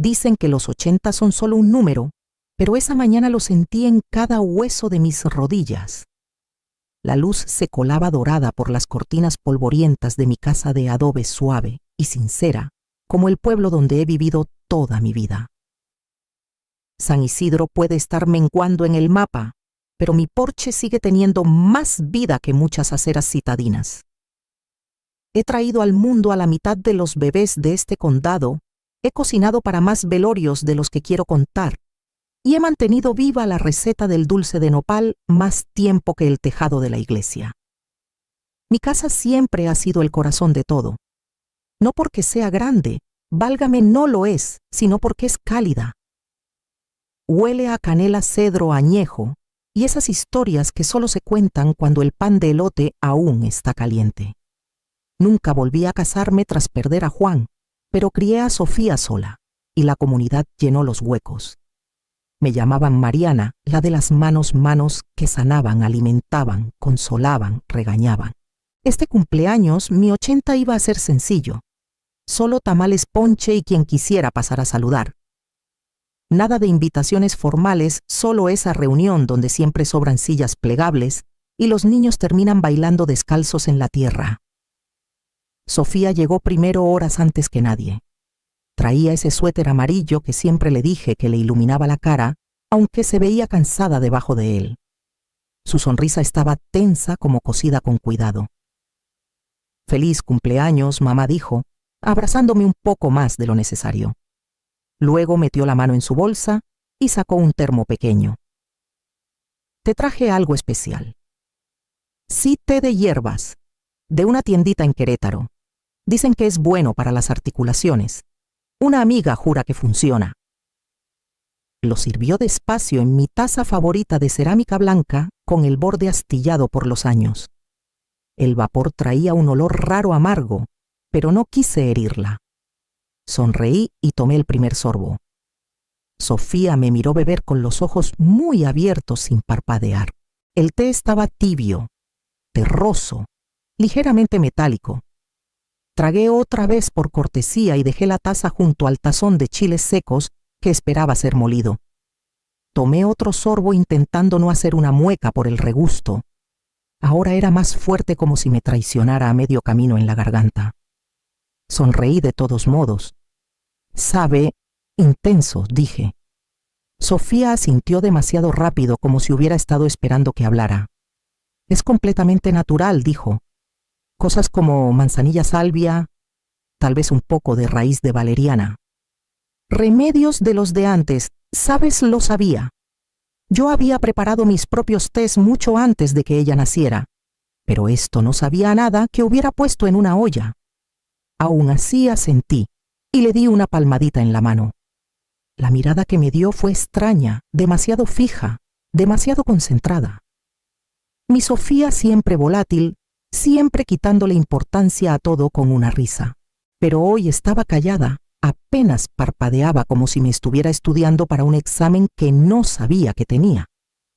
Dicen que los 80 son solo un número, pero esa mañana lo sentí en cada hueso de mis rodillas. La luz se colaba dorada por las cortinas polvorientas de mi casa de adobe suave y sincera, como el pueblo donde he vivido toda mi vida. San Isidro puede estar menguando en el mapa, pero mi porche sigue teniendo más vida que muchas aceras citadinas. He traído al mundo a la mitad de los bebés de este condado, he cocinado para más velorios de los que quiero contar, y he mantenido viva la receta del dulce de nopal más tiempo que el tejado de la iglesia. Mi casa siempre ha sido el corazón de todo. No porque sea grande, válgame, no lo es, sino porque es cálida. Huele a canela cedro añejo y esas historias que solo se cuentan cuando el pan de elote aún está caliente. Nunca volví a casarme tras perder a Juan, pero crié a Sofía sola, y la comunidad llenó los huecos. Me llamaban Mariana, la de las manos que sanaban, alimentaban, consolaban, regañaban. Este cumpleaños, mi 80 iba a ser sencillo. Solo tamales, ponche y quien quisiera pasar a saludar. Nada de invitaciones formales, solo esa reunión donde siempre sobran sillas plegables y los niños terminan bailando descalzos en la tierra. Sofía llegó primero horas antes que nadie. Traía ese suéter amarillo que siempre le dije que le iluminaba la cara, aunque se veía cansada debajo de él. Su sonrisa estaba tensa como cosida con cuidado. «Feliz cumpleaños», mamá dijo, abrazándome un poco más de lo necesario. Luego metió la mano en su bolsa y sacó un termo pequeño. «Te traje algo especial. Sí, té de hierbas, de una tiendita en Querétaro. Dicen que es bueno para las articulaciones. Una amiga jura que funciona». Lo sirvió despacio en mi taza favorita de cerámica blanca con el borde astillado por los años. El vapor traía un olor raro amargo, pero no quise herirla. Sonreí y tomé el primer sorbo. Sofía me miró beber con los ojos muy abiertos sin parpadear. El té estaba tibio, terroso, ligeramente metálico. Tragué otra vez por cortesía y dejé la taza junto al tazón de chiles secos que esperaba ser molido. Tomé otro sorbo intentando no hacer una mueca por el regusto. Ahora era más fuerte, como si me traicionara a medio camino en la garganta. Sonreí de todos modos. «Sabe, intenso», dije. Sofía asintió demasiado rápido, como si hubiera estado esperando que hablara. «Es completamente natural», dijo. «Cosas como manzanilla salvia, tal vez un poco de raíz de valeriana. Remedios de los de antes, ¿sabes? Lo sabía. Yo había preparado mis propios tés mucho antes de que ella naciera, pero esto no sabía a nada que hubiera puesto en una olla». Aún así asentí y le di una palmadita en la mano. La mirada que me dio fue extraña, demasiado fija, demasiado concentrada. Mi Sofía, siempre volátil, siempre quitándole importancia a todo con una risa. Pero hoy estaba callada, apenas parpadeaba como si me estuviera estudiando para un examen que no sabía que tenía.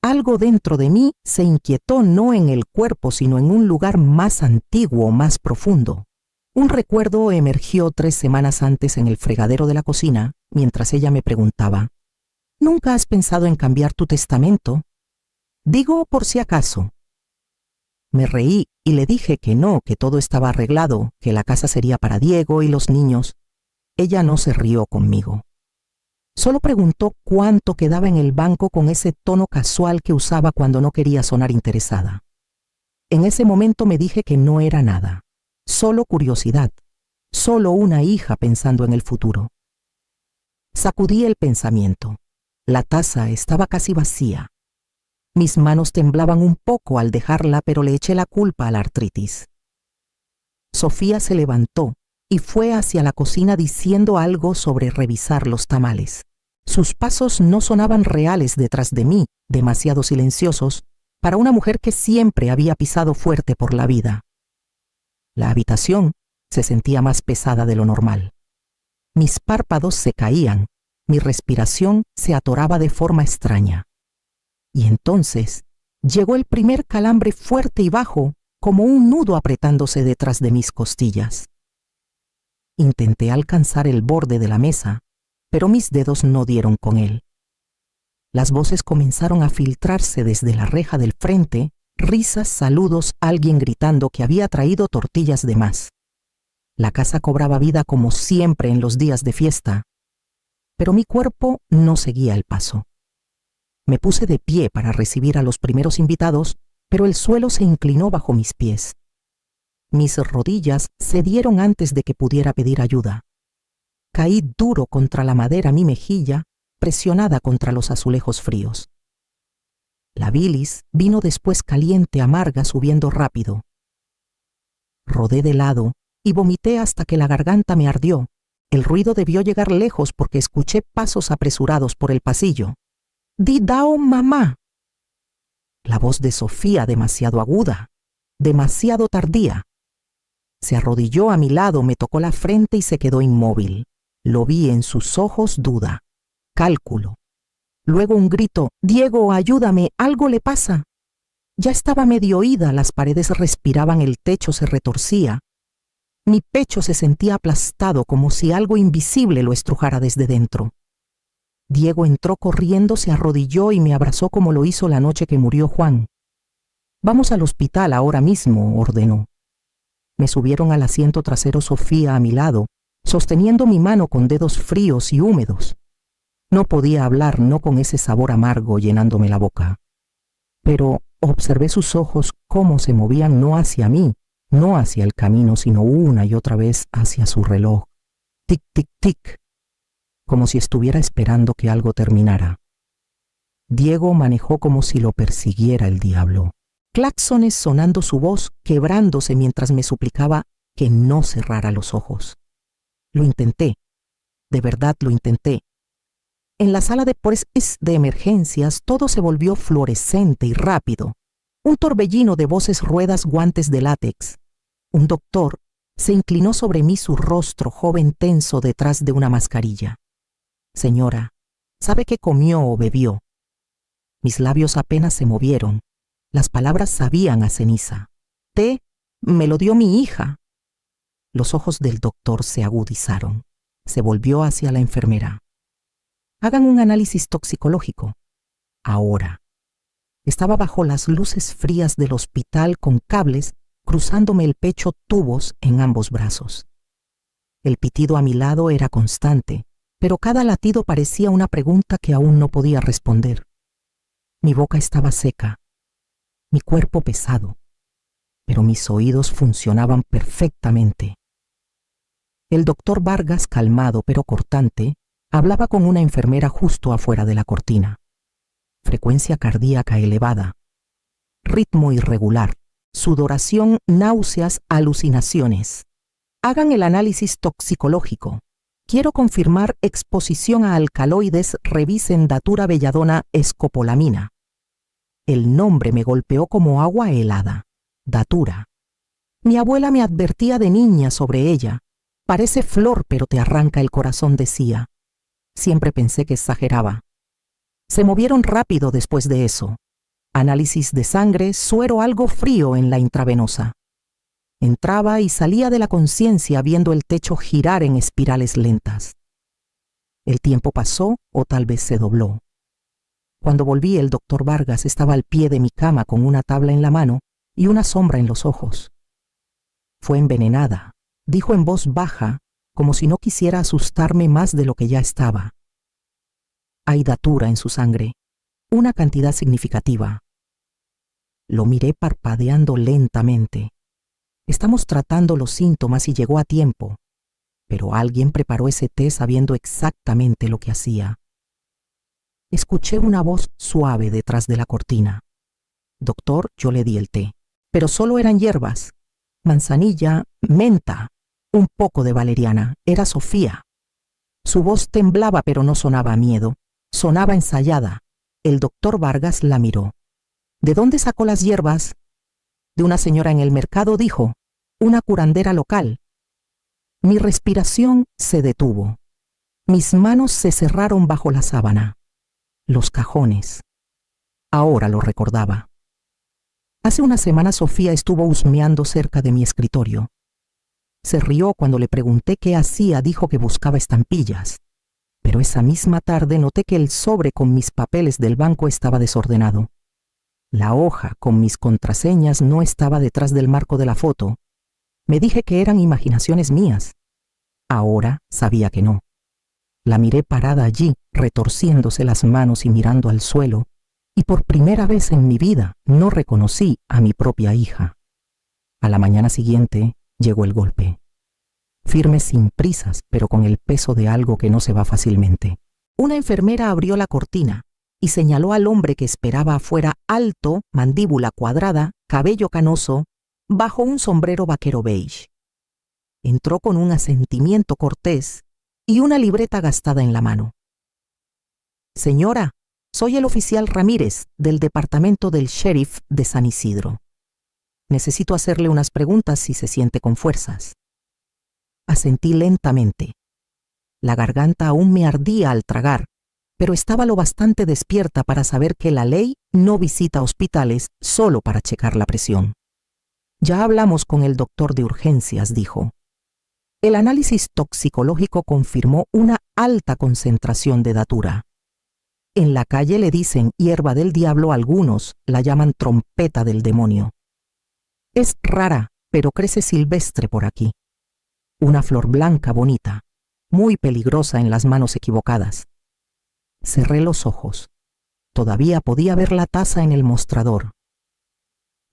Algo dentro de mí se inquietó, no en el cuerpo, sino en un lugar más antiguo, más profundo. Un recuerdo emergió 3 semanas antes en el fregadero de la cocina, mientras ella me preguntaba: «¿Nunca has pensado en cambiar tu testamento? Digo, por si acaso». Me reí y le dije que no, que todo estaba arreglado, que la casa sería para Diego y los niños. Ella no se rió conmigo. Solo preguntó cuánto quedaba en el banco con ese tono casual que usaba cuando no quería sonar interesada. En ese momento me dije que no era nada. Solo curiosidad, solo una hija pensando en el futuro. Sacudí el pensamiento. La taza estaba casi vacía. Mis manos temblaban un poco al dejarla, pero le eché la culpa a la artritis. Sofía se levantó y fue hacia la cocina diciendo algo sobre revisar los tamales. Sus pasos no sonaban reales detrás de mí, demasiado silenciosos para una mujer que siempre había pisado fuerte por la vida. La habitación se sentía más pesada de lo normal. Mis párpados se caían, mi respiración se atoraba de forma extraña. Y entonces llegó el primer calambre fuerte y bajo, como un nudo apretándose detrás de mis costillas. Intenté alcanzar el borde de la mesa, pero mis dedos no dieron con él. Las voces comenzaron a filtrarse desde la reja del frente, risas, saludos, alguien gritando que había traído tortillas de más. La casa cobraba vida como siempre en los días de fiesta, pero mi cuerpo no seguía el paso. Me puse de pie para recibir a los primeros invitados, pero el suelo se inclinó bajo mis pies. Mis rodillas cedieron antes de que pudiera pedir ayuda. Caí duro contra la madera, mi mejilla presionada contra los azulejos fríos. La bilis vino después caliente, amarga, subiendo rápido. Rodé de lado y vomité hasta que la garganta me ardió. El ruido debió llegar lejos porque escuché pasos apresurados por el pasillo. «¡Didao, mamá!». La voz de Sofía, demasiado aguda, demasiado tardía. Se arrodilló a mi lado, me tocó la frente y se quedó inmóvil. Lo vi en sus ojos duda, cálculo. Luego un grito: «Diego, ayúdame, algo le pasa». Ya estaba medio oída, las paredes respiraban, el techo se retorcía. Mi pecho se sentía aplastado como si algo invisible lo estrujara desde dentro. Diego entró corriendo, se arrodilló y me abrazó como lo hizo la noche que murió Juan. «Vamos al hospital ahora mismo», ordenó. Me subieron al asiento trasero Sofía a mi lado, sosteniendo mi mano con dedos fríos y húmedos. No podía hablar, no con ese sabor amargo llenándome la boca. Pero observé sus ojos cómo se movían, no hacia mí, no hacia el camino, sino una y otra vez hacia su reloj. Tic, tic, tic, como si estuviera esperando que algo terminara. Diego manejó como si lo persiguiera el diablo. Claxones sonando, su voz quebrándose mientras me suplicaba que no cerrara los ojos. Lo intenté, de verdad lo intenté. En la sala de emergencias todo se volvió fluorescente y rápido. Un torbellino de voces, ruedas, guantes de látex. Un doctor se inclinó sobre mí, su rostro joven tenso detrás de una mascarilla. «Señora, ¿sabe qué comió o bebió?». Mis labios apenas se movieron. Las palabras sabían a ceniza. «Té, me lo dio mi hija». Los ojos del doctor se agudizaron. Se volvió hacia la enfermera. «Hagan un análisis toxicológico». Ahora. Estaba bajo las luces frías del hospital con cables cruzándome el pecho, tubos en ambos brazos. El pitido a mi lado era constante, pero cada latido parecía una pregunta que aún no podía responder. Mi boca estaba seca, mi cuerpo pesado, pero mis oídos funcionaban perfectamente. El doctor Vargas, calmado pero cortante, hablaba con una enfermera justo afuera de la cortina. Frecuencia cardíaca elevada, ritmo irregular, sudoración, náuseas, alucinaciones. Hagan el análisis toxicológico. Quiero confirmar exposición a alcaloides, revisen datura, belladona, escopolamina. El nombre me golpeó como agua helada. Datura. Mi abuela me advertía de niña sobre ella. Parece flor, pero te arranca el corazón, decía. Siempre pensé que exageraba. Se movieron rápido después de eso. Análisis de sangre, suero algo frío en la intravenosa. Entraba y salía de la conciencia viendo el techo girar en espirales lentas. El tiempo pasó o tal vez se dobló. Cuando volví, el doctor Vargas estaba al pie de mi cama con una tabla en la mano y una sombra en los ojos. «Fue envenenada», dijo en voz baja, como si no quisiera asustarme más de lo que ya estaba. «Hay datura en su sangre, una cantidad significativa». Lo miré parpadeando lentamente. Estamos tratando los síntomas y llegó a tiempo, pero alguien preparó ese té sabiendo exactamente lo que hacía. Escuché una voz suave detrás de la cortina. «Doctor», yo le di el té, pero solo eran hierbas. Manzanilla, menta, un poco de valeriana. Era Sofía. Su voz temblaba, pero no sonaba a miedo. Sonaba ensayada. El doctor Vargas la miró. «¿De dónde sacó las hierbas?». «De una señora en el mercado», dijo. «Una curandera local». Mi respiración se detuvo. Mis manos se cerraron bajo la sábana. Los cajones. Ahora lo recordaba. Hace una semana Sofía estuvo husmeando cerca de mi escritorio. Se rió cuando le pregunté qué hacía, dijo que buscaba estampillas. pero esa misma tarde noté que el sobre con mis papeles del banco estaba desordenado. La hoja con mis contraseñas no estaba detrás del marco de la foto. Me dije que eran imaginaciones mías. Ahora sabía que no. La miré parada allí, retorciéndose las manos y mirando al suelo, y por primera vez en mi vida no reconocí a mi propia hija. A la mañana siguiente llegó el golpe. Firme sin prisas, pero con el peso de algo que no se va fácilmente. Una enfermera abrió la cortina y señaló al hombre que esperaba afuera, alto, mandíbula cuadrada, cabello canoso, bajo un sombrero vaquero beige. Entró con un asentimiento cortés y una libreta gastada en la mano. Señora, soy el oficial Ramírez del departamento del sheriff de San Isidro. Necesito hacerle unas preguntas si se siente con fuerzas. Asentí lentamente. La garganta aún me ardía al tragar, pero estaba lo bastante despierta para saber que la ley no visita hospitales solo para checar la presión. Ya hablamos con el doctor de urgencias, dijo. El análisis toxicológico confirmó una alta concentración de datura. En la calle le dicen hierba del diablo, algunos la llaman trompeta del demonio. Es rara, pero crece silvestre por aquí. Una flor blanca bonita, muy peligrosa en las manos equivocadas. Cerré los ojos. Todavía podía ver la taza en el mostrador.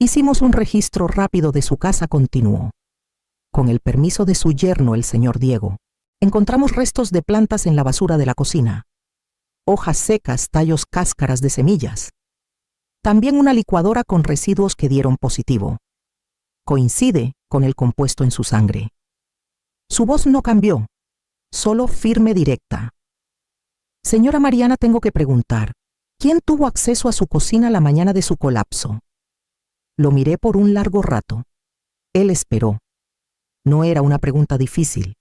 Hicimos un registro rápido de su casa, continuó. Con el permiso de su yerno, el señor Diego, encontramos restos de plantas en la basura de la cocina. Hojas secas, tallos, cáscaras de semillas. También una licuadora con residuos que dieron positivo. Coincide con el compuesto en su sangre. Su voz no cambió, solo firme, directa. Señora Mariana, tengo que preguntar, ¿quién tuvo acceso a su cocina la mañana de su colapso? Lo miré por un largo rato. Él esperó. No era una pregunta difícil,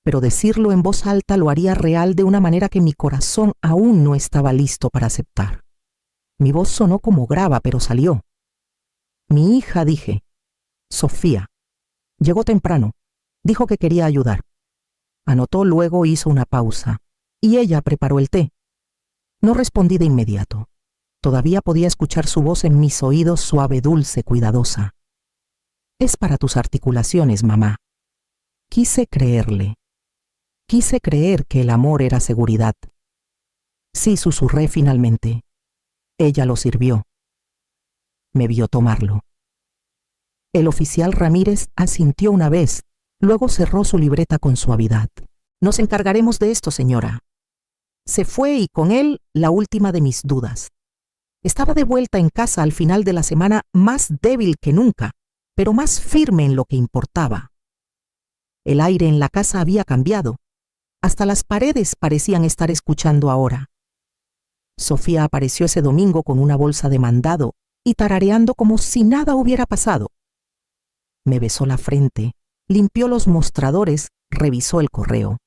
pero decirlo en voz alta lo haría real de una manera que mi corazón aún no estaba listo para aceptar. Mi voz sonó como grava, pero salió. Mi hija, dije. Sofía. Llegó temprano. Dijo que quería ayudar. Anotó, luego hizo una pausa, y ella preparó el té. No respondí de inmediato. Todavía podía escuchar su voz en mis oídos, suave, dulce, cuidadosa. Es para tus articulaciones, mamá. Quise creerle. Quise creer que el amor era seguridad. Sí, susurré finalmente. Ella lo sirvió. Me vio tomarlo. El oficial Ramírez asintió una vez, luego cerró su libreta con suavidad. Nos encargaremos de esto, señora. Se fue y con él la última de mis dudas. Estaba de vuelta en casa al final de la semana, más débil que nunca, pero más firme en lo que importaba. El aire en la casa había cambiado. Hasta las paredes parecían estar escuchando ahora. Sofía apareció ese domingo con una bolsa de mandado y tarareando como si nada hubiera pasado. Me besó la frente, limpió los mostradores, revisó el correo.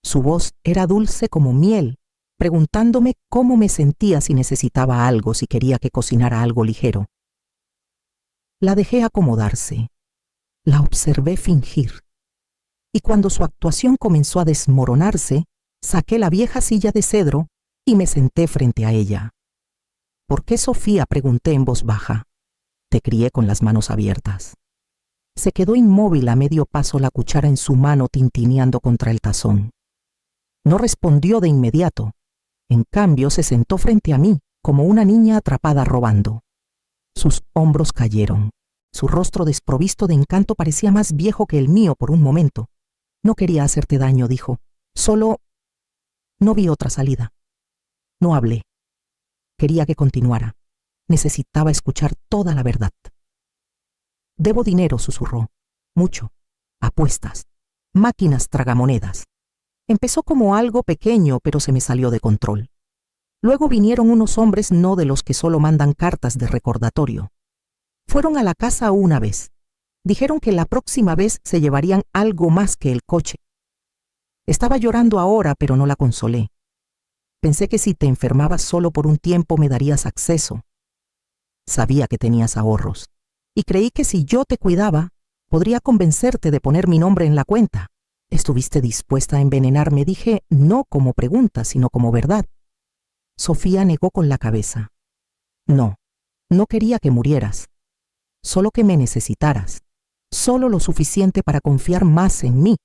Su voz era dulce como miel, preguntándome cómo me sentía, si necesitaba algo, si quería que cocinara algo ligero. La dejé acomodarse. La observé fingir. Y cuando su actuación comenzó a desmoronarse, saqué la vieja silla de cedro y me senté frente a ella. ¿Por qué, Sofía?, pregunté en voz baja. Te crié con las manos abiertas. Se quedó inmóvil a medio paso, la cuchara en su mano tintineando contra el tazón. No respondió de inmediato. En cambio, se sentó frente a mí, como una niña atrapada robando. Sus hombros cayeron. Su rostro desprovisto de encanto parecía más viejo que el mío por un momento. No quería hacerte daño, dijo. Solo no vi otra salida. No hablé. Quería que continuara. Necesitaba escuchar toda la verdad. Debo dinero, susurró. Mucho. Apuestas. Máquinas tragamonedas. Empezó como algo pequeño, pero se me salió de control. Luego vinieron unos hombres, no de los que solo mandan cartas de recordatorio. Fueron a la casa una vez. Dijeron que la próxima vez se llevarían algo más que el coche. Estaba llorando ahora, pero no la consolé. Pensé que si te enfermabas solo por un tiempo me darías acceso. Sabía que tenías ahorros, y creí que si yo te cuidaba, podría convencerte de poner mi nombre en la cuenta. ¿Estuviste dispuesta a envenenarme? Dije no como pregunta, sino como verdad. Sofía negó con la cabeza. No, no quería que murieras. Solo que me necesitaras. Solo lo suficiente para confiar más en mí.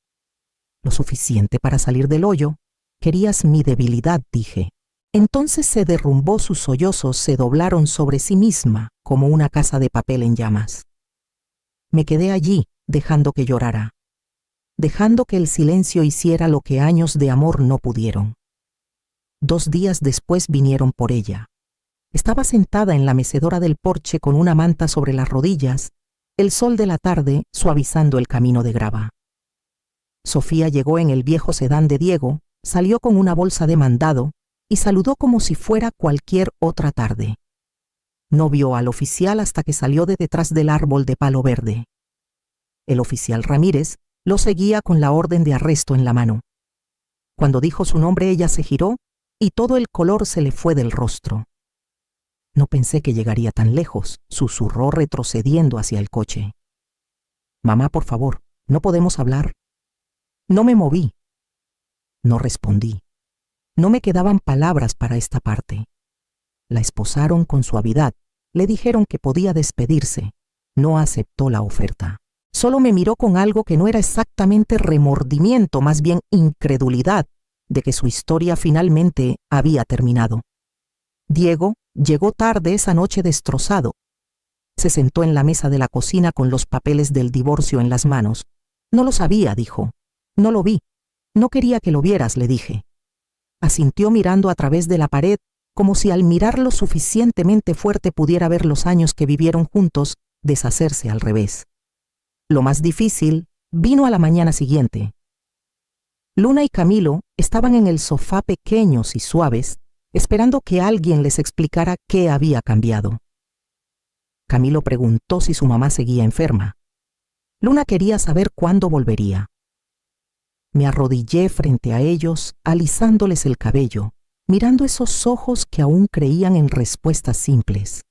Lo suficiente para salir del hoyo. Querías mi debilidad, dije. Entonces se derrumbó, sus sollozos se doblaron sobre sí misma como una casa de papel en llamas. Me quedé allí, dejando que llorara, dejando que el silencio hiciera lo que años de amor no pudieron. 2 días después vinieron por ella. Estaba sentada en la mecedora del porche con una manta sobre las rodillas, el sol de la tarde suavizando el camino de grava. Sofía llegó en el viejo sedán de Diego, salió con una bolsa de mandado y saludó como si fuera cualquier otra tarde. No vio al oficial hasta que salió de detrás del árbol de palo verde. El oficial Ramírez lo seguía con la orden de arresto en la mano. Cuando dijo su nombre, ella se giró y todo el color se le fue del rostro. No pensé que llegaría tan lejos, susurró retrocediendo hacia el coche. Mamá, por favor, ¿no podemos hablar? No me moví. No respondí. No me quedaban palabras para esta parte. La esposaron con suavidad, le dijeron que podía despedirse. No aceptó la oferta. Solo me miró con algo que no era exactamente remordimiento, más bien incredulidad de que su historia finalmente había terminado. Diego llegó tarde esa noche destrozado. Se sentó en la mesa de la cocina con los papeles del divorcio en las manos. No lo sabía, dijo. No lo vi. No quería que lo vieras, le dije. Asintió mirando a través de la pared, como si al mirarlo suficientemente fuerte pudiera ver los años que vivieron juntos deshacerse al revés. Lo más difícil vino a la mañana siguiente. Luna y Camilo estaban en el sofá pequeños y suaves, esperando que alguien les explicara qué había cambiado. Camilo preguntó si su mamá seguía enferma. Luna quería saber cuándo volvería. Me arrodillé frente a ellos, alisándoles el cabello, mirando esos ojos que aún creían en respuestas simples.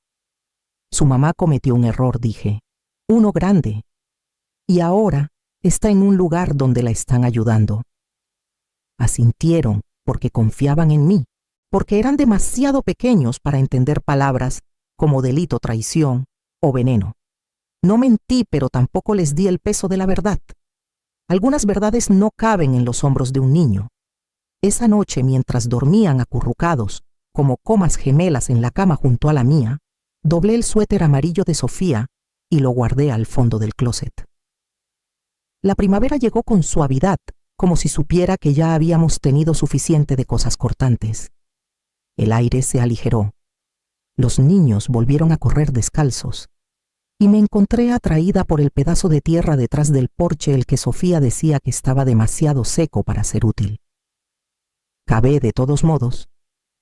Su mamá cometió un error, dije, uno grande, y ahora está en un lugar donde la están ayudando. Asintieron porque confiaban en mí, porque eran demasiado pequeños para entender palabras como delito, traición o veneno. No mentí, pero tampoco les di el peso de la verdad. Algunas verdades no caben en los hombros de un niño. Esa noche, mientras dormían acurrucados, como comas gemelas en la cama junto a la mía, doblé el suéter amarillo de Sofía y lo guardé al fondo del closet. La primavera llegó con suavidad, como si supiera que ya habíamos tenido suficiente de cosas cortantes. El aire se aligeró. Los niños volvieron a correr descalzos, y me encontré atraída por el pedazo de tierra detrás del porche, el que Sofía decía que estaba demasiado seco para ser útil. Cavé de todos modos.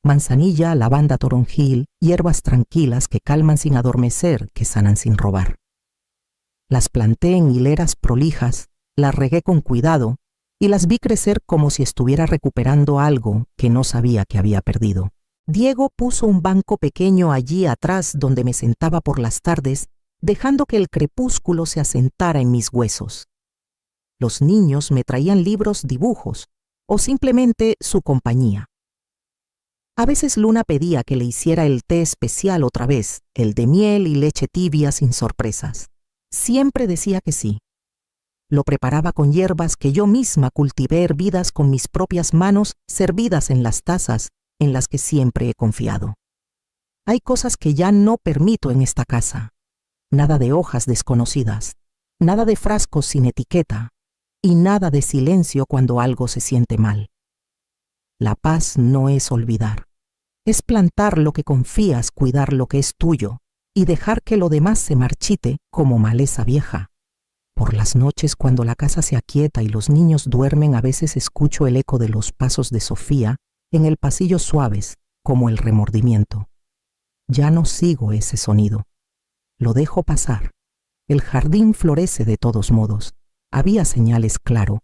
Manzanilla, lavanda, toronjil, hierbas tranquilas que calman sin adormecer, que sanan sin robar. Las planté en hileras prolijas, las regué con cuidado y las vi crecer como si estuviera recuperando algo que no sabía que había perdido. Diego puso un banco pequeño allí atrás donde me sentaba por las tardes, dejando que el crepúsculo se asentara en mis huesos. Los niños me traían libros, dibujos o simplemente su compañía. A veces Luna pedía que le hiciera el té especial otra vez, el de miel y leche tibia sin sorpresas. Siempre decía que sí. Lo preparaba con hierbas que yo misma cultivé hervidas con mis propias manos, servidas en las tazas en las que siempre he confiado. Hay cosas que ya no permito en esta casa. Nada de hojas desconocidas, nada de frascos sin etiqueta y nada de silencio cuando algo se siente mal. La paz no es olvidar. Es plantar lo que confías, cuidar lo que es tuyo y dejar que lo demás se marchite como maleza vieja. Por las noches, cuando la casa se aquieta y los niños duermen, a veces escucho el eco de los pasos de Sofía en el pasillo, suaves como el remordimiento. Ya no sigo ese sonido. Lo dejo pasar. El jardín florece de todos modos. Había señales, claro.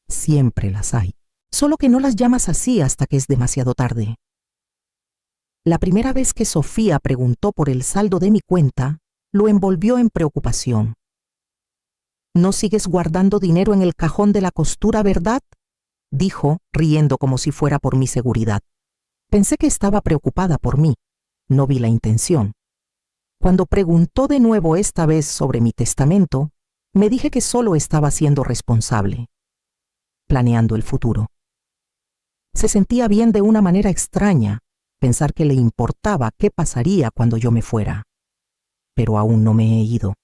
Siempre las hay. Solo que no las llamas así hasta que es demasiado tarde. La primera vez que Sofía preguntó por el saldo de mi cuenta, lo envolvió en preocupación. No sigues guardando dinero en el cajón de la costura, ¿verdad?, dijo, riendo como si fuera por mi seguridad. Pensé que estaba preocupada por mí. No vi la intención. Cuando preguntó de nuevo esta vez sobre mi testamento, me dije que solo estaba siendo responsable, planeando el futuro. Se sentía bien de una manera extraña pensar que le importaba qué pasaría cuando yo me fuera. Pero aún no me he ido.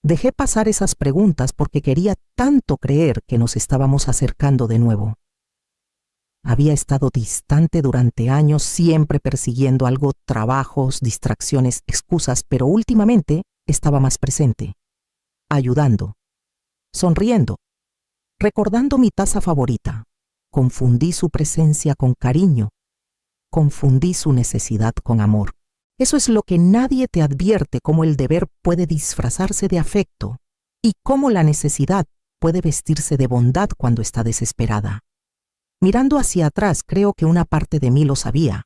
Dejé pasar esas preguntas porque quería tanto creer que nos estábamos acercando de nuevo. Había estado distante durante años, siempre persiguiendo algo, trabajos, distracciones, excusas, pero últimamente estaba más presente, ayudando, sonriendo, recordando mi taza favorita. Confundí su presencia con cariño, confundí su necesidad con amor. Eso es lo que nadie te advierte, cómo el deber puede disfrazarse de afecto y cómo la necesidad puede vestirse de bondad cuando está desesperada. Mirando hacia atrás, creo que una parte de mí lo sabía.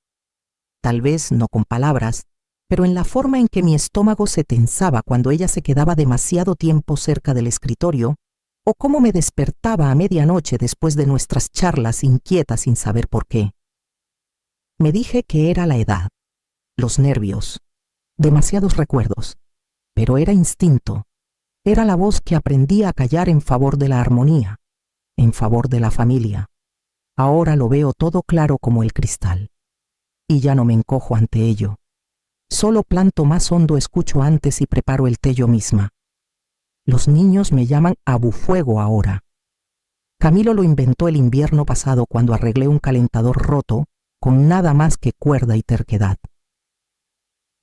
Tal vez no con palabras, pero en la forma en que mi estómago se tensaba cuando ella se quedaba demasiado tiempo cerca del escritorio, o cómo me despertaba a medianoche después de nuestras charlas inquieta sin saber por qué. Me dije que era la edad, los nervios, demasiados recuerdos, pero era instinto. Era la voz que aprendí a callar en favor de la armonía, en favor de la familia. Ahora lo veo todo claro como el cristal, y ya no me encojo ante ello. Solo planto más hondo, escucho antes y preparo el té yo misma. Los niños me llaman Abufuego ahora. Camilo lo inventó el invierno pasado cuando arreglé un calentador roto con nada más que cuerda y terquedad.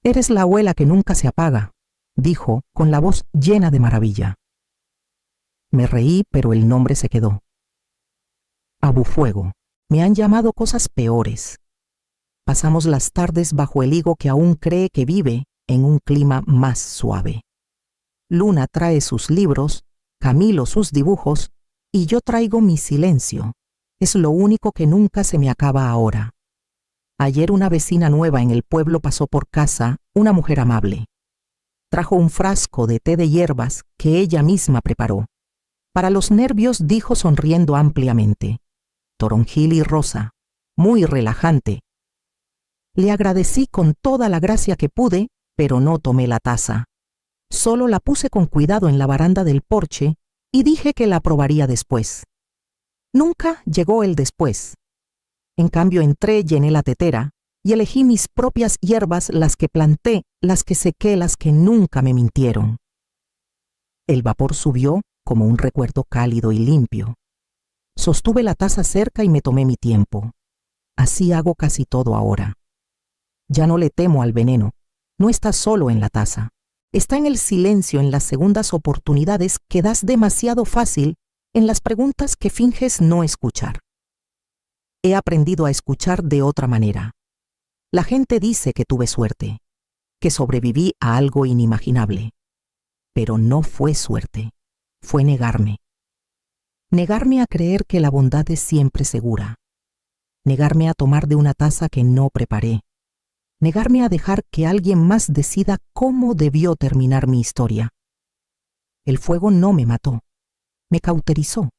Eres la abuela que nunca se apaga, dijo con la voz llena de maravilla. Me reí, pero el nombre se quedó. Abufuego. Me han llamado cosas peores. Pasamos las tardes bajo el higo que aún cree que vive en un clima más suave. Luna trae sus libros, Camilo sus dibujos, y yo traigo mi silencio. Es lo único que nunca se me acaba ahora. Ayer una vecina nueva en el pueblo pasó por casa, una mujer amable. Trajo un frasco de té de hierbas que ella misma preparó. Para los nervios, dijo sonriendo ampliamente: toronjil y rosa, muy relajante. Le agradecí con toda la gracia que pude, pero no tomé la taza. Solo la puse con cuidado en la baranda del porche y dije que la probaría después. Nunca llegó el después. En cambio entré, llené la tetera y elegí mis propias hierbas, las que planté, las que sequé, las que nunca me mintieron. El vapor subió como un recuerdo cálido y limpio. Sostuve la taza cerca y me tomé mi tiempo. Así hago casi todo ahora. Ya no le temo al veneno. No está solo en la taza. Está en el silencio, en las segundas oportunidades que das demasiado fácil, en las preguntas que finges no escuchar. He aprendido a escuchar de otra manera. La gente dice que tuve suerte, que sobreviví a algo inimaginable. Pero no fue suerte, fue negarme. Negarme a creer que la bondad es siempre segura. Negarme a tomar de una taza que no preparé. Negarme a dejar que alguien más decida cómo debió terminar mi historia. El fuego no me mató, me cauterizó.